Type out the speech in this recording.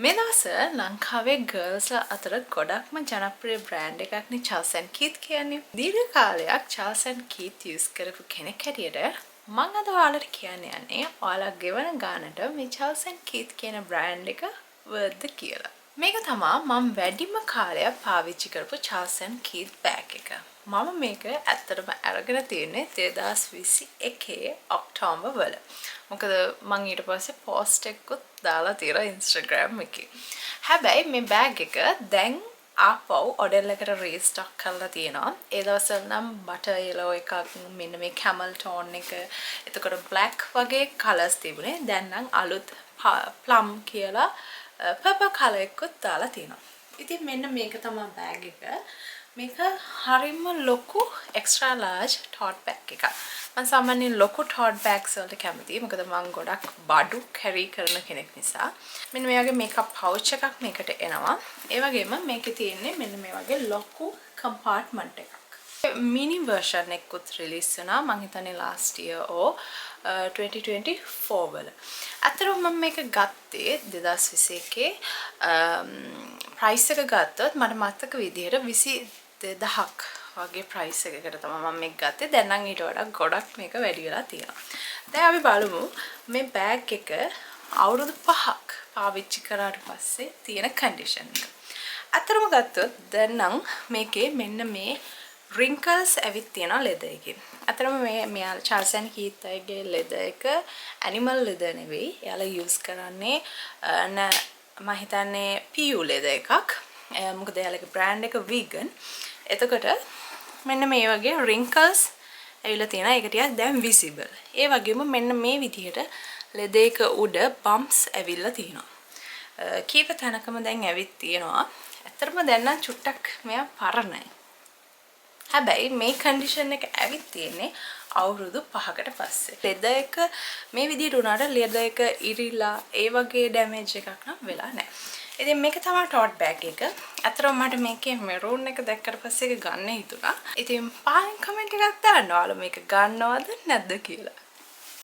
මේ දවස්වල ලංකාවේ ගර්ල්ස්ලා අතර ගොඩක්ම ජනප්‍රිය බ්‍රෑන්ඩ් එකක් නේ Charles and Keith කියන්නේ. දීර්ඝ කාලයක් Charles and Keith යූස් කරපු කෙනෙක් හැටියට මම අද ඔයාලට කියන්න යන්නේ ඔයාලා ගෙවන ගානට මේ Charles and Keith කියන බ්‍රෑන්ඩ් එක worth කියලා. මේක තමයි මම වැඩිම කාලයක් පාවිච්චි කරපු Charles and Keith බෑග් එක. මම මේක ඇත්තටම අරගෙන තියෙන්නේ 2021 ඔක්තෝබර් වල. මොකද මම ඊට පස්සේ පෝස්ට් එකකුත් දාලා තියෙනවා Instagram එකේ. හැබැයි මේ බෑග් එක දැන් ආපහු ඔඩර් එකට රීස්ටොක් කරලා තියෙනවා. ඒ දවස්වල නම් බටර් yellow එකක්, මෙන්න මේ camel tone එක, එතකොට black වගේ colours තිබුණේ. දැන් නම් අලුත් plum කියලා purple colour එකකුත් දාලා තියෙනවා. ඉතින් මෙන්න මේක තමයි බෑග් එක. මේක හරිම ලොකු extra large tote bag එකක්. මම සාමාන්‍යයෙන් ලොකු tote bags වලට කැමතියි. මොකද මම ගොඩක් බඩු carry කරන කෙනෙක් නිසා. මෙන්න මේ වගේ makeup pouch එකක් මේකට එනවා. ඒ වගේම මේකේ තියෙන්නේ මෙන්න මේ වගේ ලොකු compartment එකක්. mini version එකකුත් release වුණා. මම හිතන්නේ last year or 2024 වල. අතරම මම මේක ගත්තේ 2021 price එක ගත්තොත් මට මතක විදිහට 22000ක් වගේ price එකකට තමයි මම මේක ගත්තේ. දැන් නම් ඊට වඩා ගොඩක් මේක වැඩි වෙලා තියෙනවා. දැන් අපි බලමු මේ බෑග් එක අවුරුදු 5ක් පාවිච්චි කරාට පස්සේ තියෙන condition එක. අතරම ගත්තොත් දැන් නම් මේකේ මෙන්න මේ wrinkles ඇවිත් තියෙනවා leather එකේ. අතරම මේ Charles and Keith ගේ leather එක animal leather නෙවෙයි. එයාලා use කරන්නේ මම හිතන්නේ PU leather එකක්. මොකද එයාලගේ brand එක vegan. එතකොට මෙන්න මේ වගේ wrinkles ඇවිල්ලා තියෙනවා. ඒක ටිකක් දැන් visible. ඒ වගේම මෙන්න මේ විදිහට leather එක උඩ bumps ඇවිල්ලා තියෙනවා. කීප තැනකම දැන් ඇවිත් තියෙනවා. ඇත්තටම දැන් නම් චුට්ටක් මෙයා පරණයි. හැබැයි මේ කන්ඩිෂන් එක ඇවිත් තියෙන්නේ අවුරුදු 5කට පස්සේ. leather එක මේ විදිහට උනාට leather එක ඉරිලා ඒ වගේ damage එකක් නම් වෙලා නැහැ. ඉතින් මේක තමයි tote bag එක. අතරම මට මේකේ maroon එක දැක්කට පස්සේ ඒක ගන්න හිතුණා. ඉතින් පාලින් කමෙන්ට් එකක් දාන්න ඔයාලා මේක ගන්නවද නැද්ද කියලා.